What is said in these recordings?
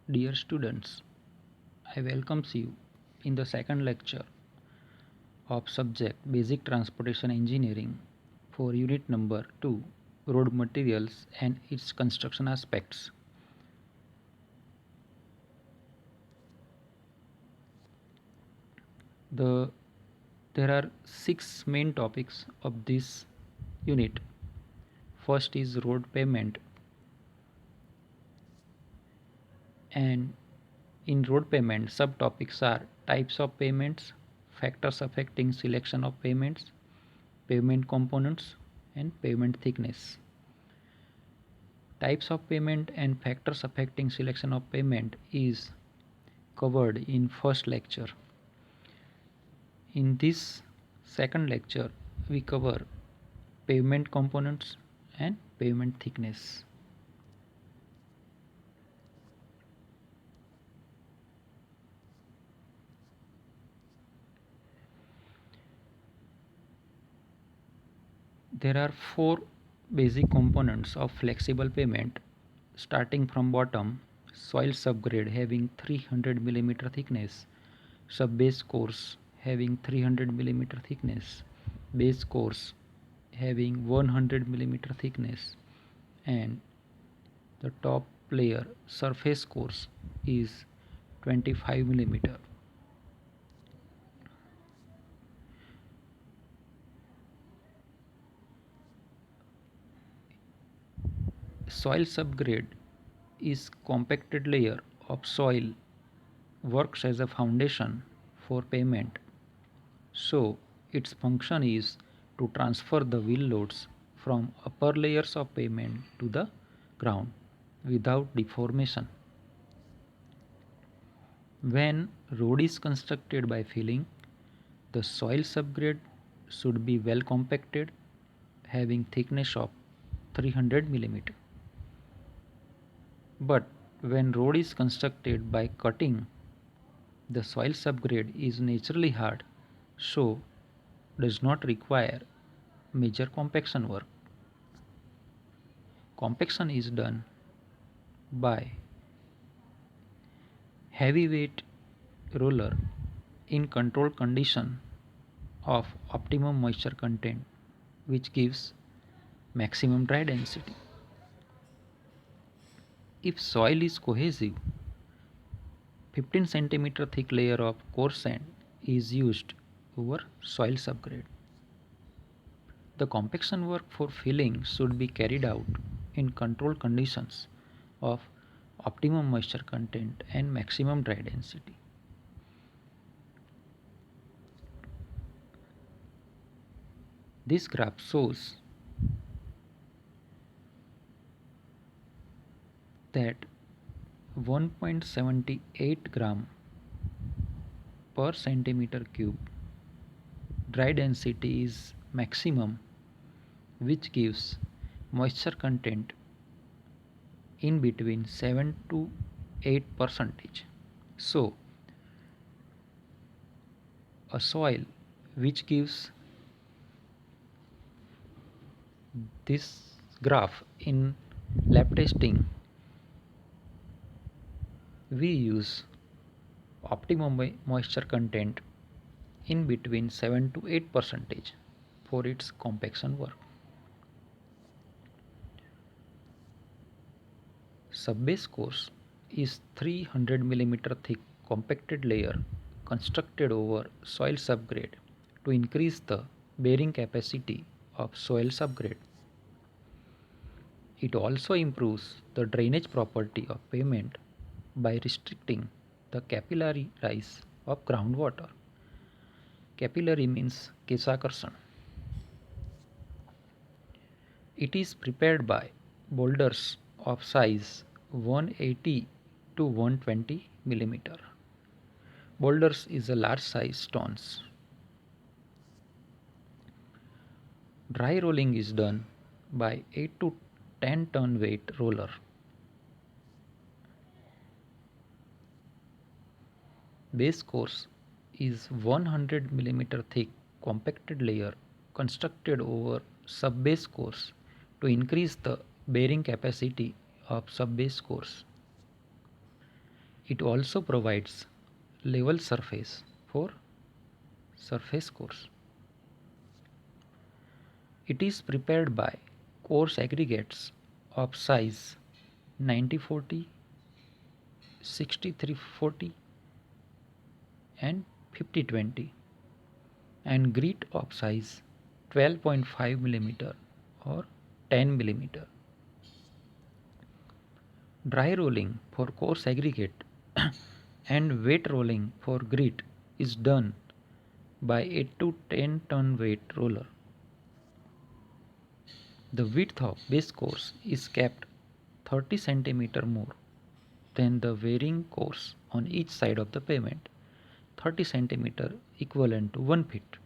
Dear students, I welcomes you in the second lecture of subject Basic Transportation Engineering for unit number 2, Road Materials and its Construction Aspects. The There are 6 main topics of this unit. First is road pavement, and in road pavement subtopics are types of payments, factors affecting selection of payments, pavement components and pavement thickness. Types of payment and factors affecting selection of payment is covered in first lecture. In this second lecture, we cover pavement components and pavement thickness. There are four basic components of flexible pavement. Starting from bottom, soil subgrade having 300 mm thickness, sub-base course having 300 mm thickness, base course having 100 mm thickness, and the top layer surface course is 25 mm. Soil subgrade is compacted layer of soil, works as a foundation for pavement. So its function is to transfer the wheel loads from upper layers of pavement to the ground without deformation. When road is constructed by filling, the soil subgrade should be well compacted, having thickness of 300 mm. But when road is constructed by cutting, the soil subgrade is naturally hard, so does not require major compaction work. Compaction is done by heavyweight roller in controlled condition of optimum moisture content, which gives maximum dry density. If soil is cohesive, 15 cm thick layer of coarse sand is used over soil subgrade. The compaction work for filling should be carried out in controlled conditions of optimum moisture content and maximum dry density. This graph shows that 1.78 gram per centimeter cube dry density is maximum, which gives moisture content in between 7 to 8 percentage. So a soil which gives this graph in lab testing, we use optimum moisture content in between 7 to 8 percentage for its compaction work. Subbase course is 300 mm thick compacted layer constructed over soil subgrade to increase the bearing capacity of soil subgrade. It also improves the drainage property of pavement by restricting the capillary rise of groundwater. Capillary means Kesakarshan. It is prepared by boulders of size 180 to 120 mm. Boulders is a large size stones. Dry rolling is done by 8 to 10 ton weight roller. Base course is 100 mm thick compacted layer constructed over subbase course to increase the bearing capacity of subbase course. It also provides level surface for surface course. It is prepared by coarse aggregates of size 9040, 6340 and 5020 and grit of size 12.5 mm or 10 mm. Dry rolling for coarse aggregate and wet rolling for grit is done by 8 to 10 ton weight roller. The width of base course is kept 30 cm more than the varying course on each side of the pavement, 30 cm equivalent to 1 feet.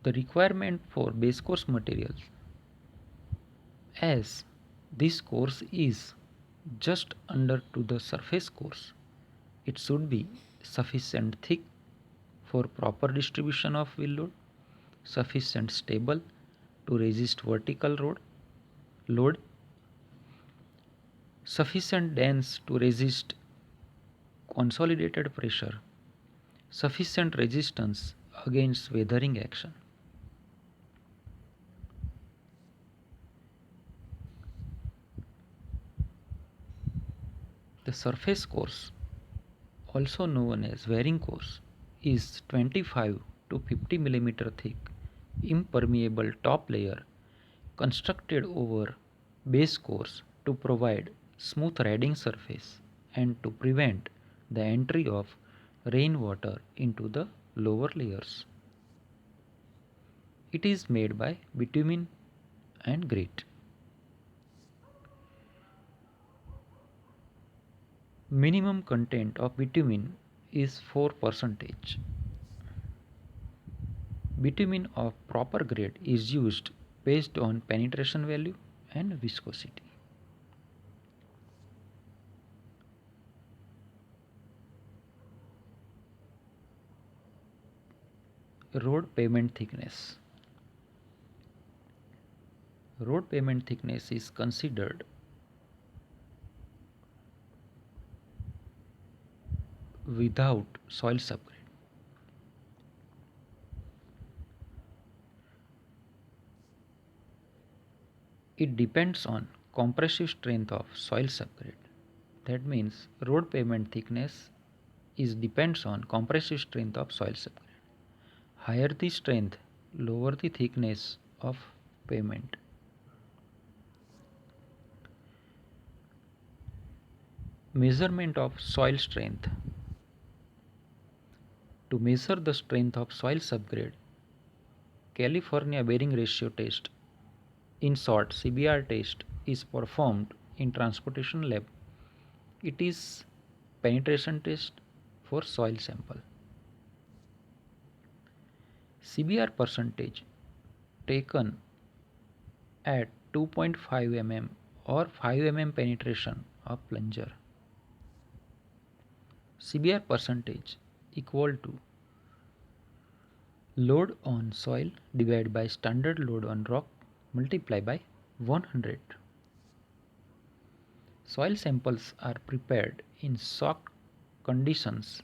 The requirement for base course materials, as this course is just under to the surface course, it should be sufficient thick for proper distribution of wheel load, sufficient stable to resist vertical load, sufficient dense to resist consolidated pressure, sufficient resistance against weathering action. The surface course, also known as wearing course, is 25 to 50 mm thick impermeable top layer constructed over base course to provide smooth riding surface and to prevent the entry of rainwater into the lower layers. It is made by bitumen and grit. Minimum content of bitumen is 4%. Bitumen of proper grade is used based on penetration value and viscosity. Road pavement thickness. Road pavement thickness is considered without soil subgrade. It depends on compressive strength of soil subgrade. That means road pavement thickness is depends on compressive strength of soil subgrade. Higher the strength, lower the thickness of pavement. Measurement of soil strength. To measure the strength of soil subgrade, California bearing ratio test, in short CBR test, is performed in transportation lab. It is penetration test for soil sample. CBR percentage taken at 2.5 mm or 5 mm penetration of plunger. CBR percentage equal to load on soil divided by standard load on rock multiplied by 100. Soil samples are prepared in soaked conditions,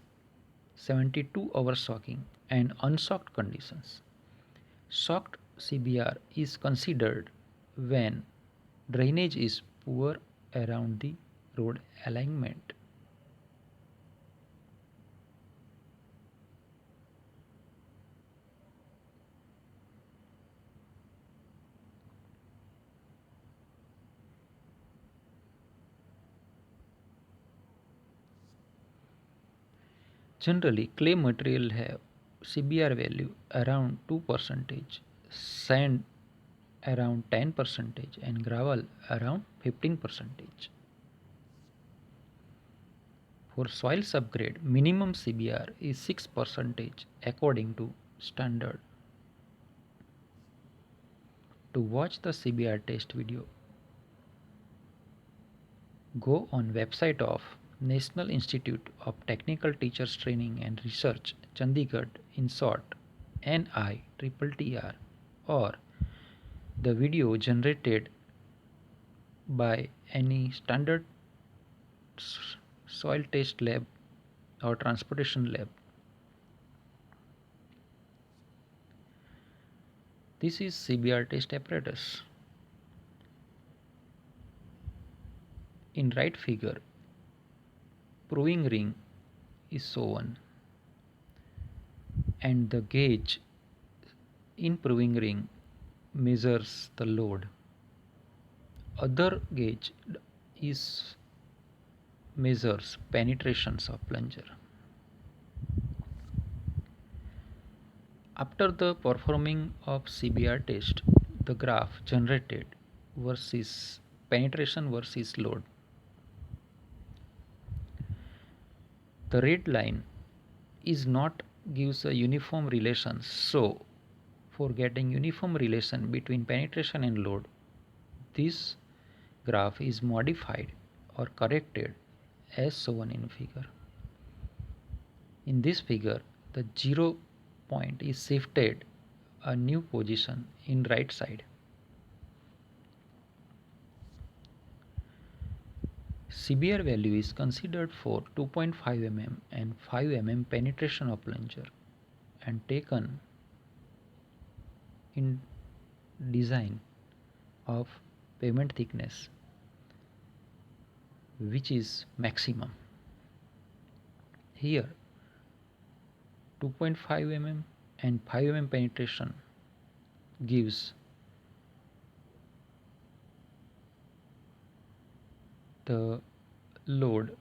72-hour soaking, and unsoaked conditions. Soaked CBR is considered when drainage is poor around the road alignment. Generally, clay material have CBR value around 2%, sand around 10%, and gravel around 15%. For soil subgrade, minimum CBR is 6% according to standard. To watch the CBR test video, go on website of National Institute of Technical Teachers Training and Research, Chandigarh, in short NITTR, or the video generated by any standard soil test lab or transportation lab. This is CBR test apparatus. In right figure, proving ring is shown and the gauge in proving ring measures the load. Other gauge is measures penetrations of plunger. After the performing of CBR test, the graph generated versus penetration versus load. The red line is not gives a uniform relation. So for getting uniform relation between penetration and load, this graph is modified or corrected as shown in figure. In this figure, the 0 point is shifted a new position in right side. CBR value is considered for 2.5 mm and 5 mm penetration of plunger and taken in design of pavement thickness which is maximum. Here 2.5 mm and 5 mm penetration gives the load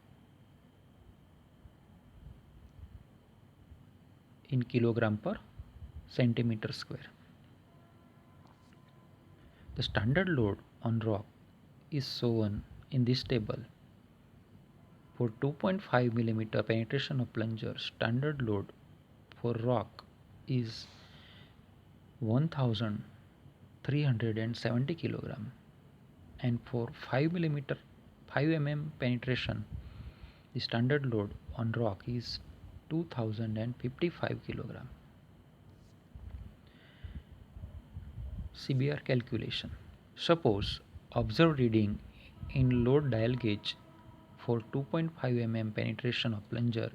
in kilogram per centimeter square. The standard load on rock is shown in this table. For 2.5 mm penetration of plunger, standard load for rock is 1370 kg, and for 5 mm penetration, the standard load on rock is 2055 kg. CBR calculation. Suppose observed reading in load dial gauge for 2.5 mm penetration of plunger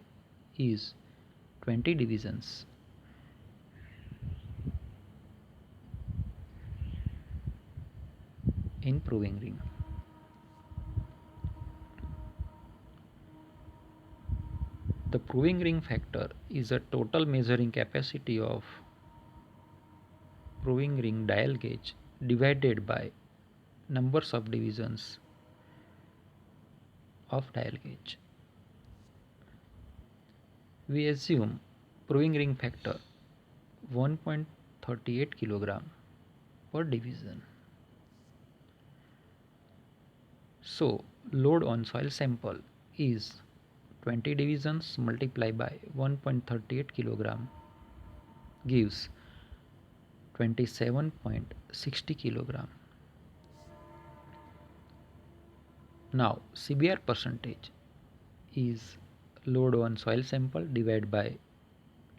is 20 divisions. In proving ring. The proving ring factor is a total measuring capacity of proving ring dial gauge divided by numbers of divisions of dial gauge. We assume proving ring factor 1.38 kg per division. So load on soil sample is 20 divisions multiplied by 1.38 kg gives 27.60 kg. Now CBR percentage is load on soil sample divided by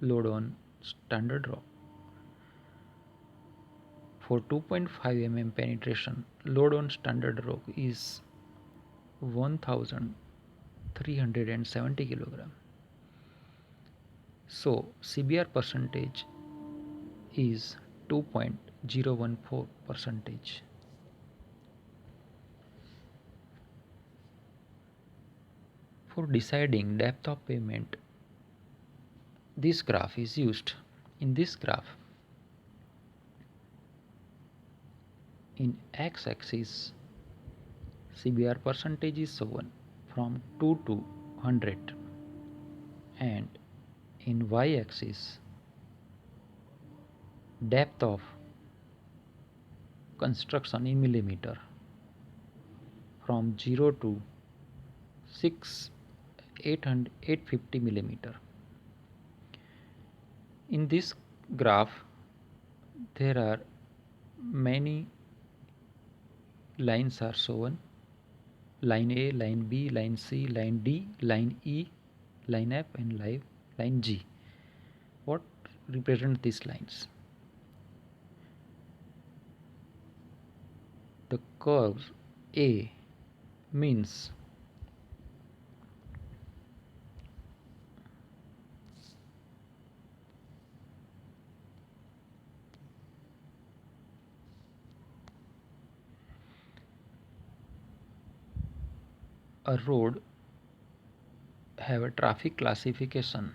load on standard rock. For 2.5 mm penetration, load on standard rock is 1370 kg. So CBR percentage is 2.014 percentage. For deciding depth of pavement, this graph is used. In this graph, in x-axis, CBR percentage is shown from 2 to 100, and in y-axis, depth of construction in millimeter from 0 to 6 850 millimeter. In this graph, there are many lines are shown: line A, line B, line C, line D, line E, line F, and line G. What represent these lines? The curves A means a road have a traffic classification,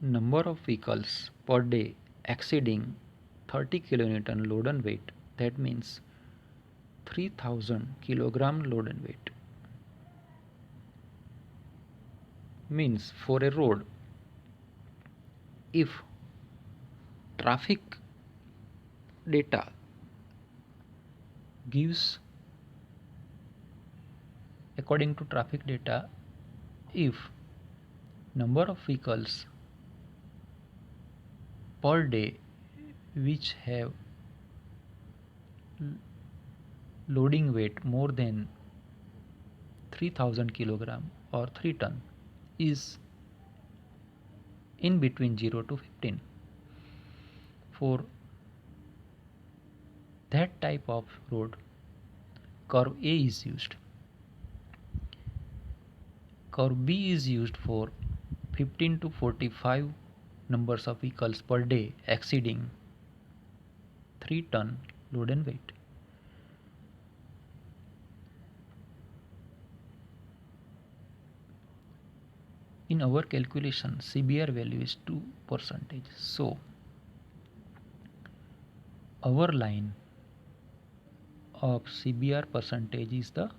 number of vehicles per day exceeding 30 kilonewton load and weight, that means 3000 kilogram load and weight, means for a road if traffic data gives, according to traffic data, if number of vehicles per day which have loading weight more than 3000 kilogram or 3 ton is in between 0 to 15, for that type of road curve A is used. Curve B is used for 15 to 45 numbers of vehicles per day exceeding 3 ton load and weight. In our calculation, CBR value is 2%. So our line of CBR percentage is the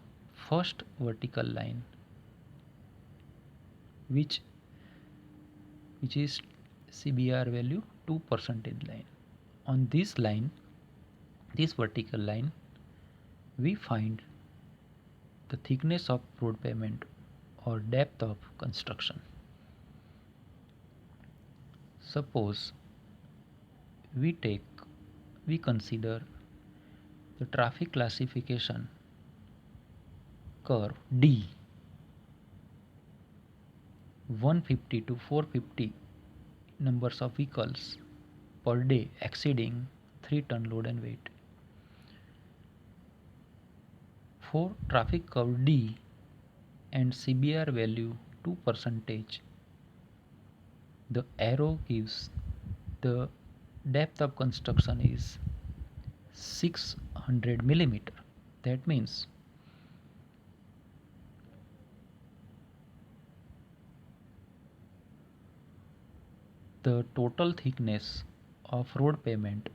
first vertical line, which is CBR value 2% line. On this line, this vertical line, we find the thickness of road pavement or depth of construction. Suppose we consider the traffic classification curve D, 150 to 450 numbers of vehicles per day exceeding 3 ton load and weight. For traffic curve D and CBR value 2%, the arrow gives the depth of construction is 600 millimeter. That means the total thickness of road pavement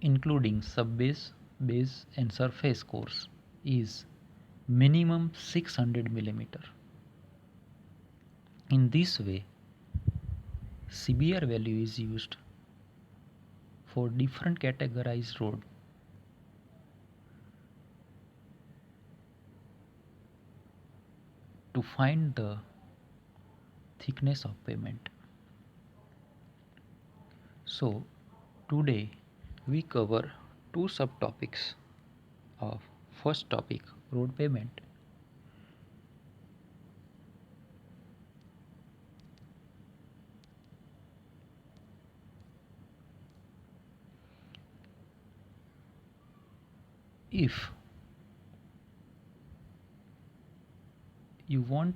including subbase, base and surface course is minimum 600 millimeter. In this way, CBR value is used for different categorized road to find the thickness of pavement. So today we cover two subtopics of first topic, road pavement. If you want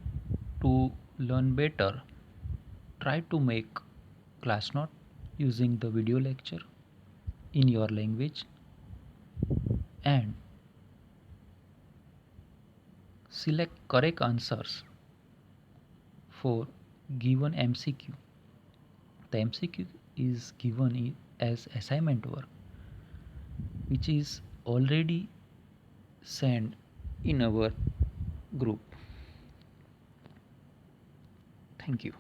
to learn better, try to make class note using the video lecture in your language and select correct answers for given MCQ. The MCQ is given as assignment work, which is already sent in our group. Thank you.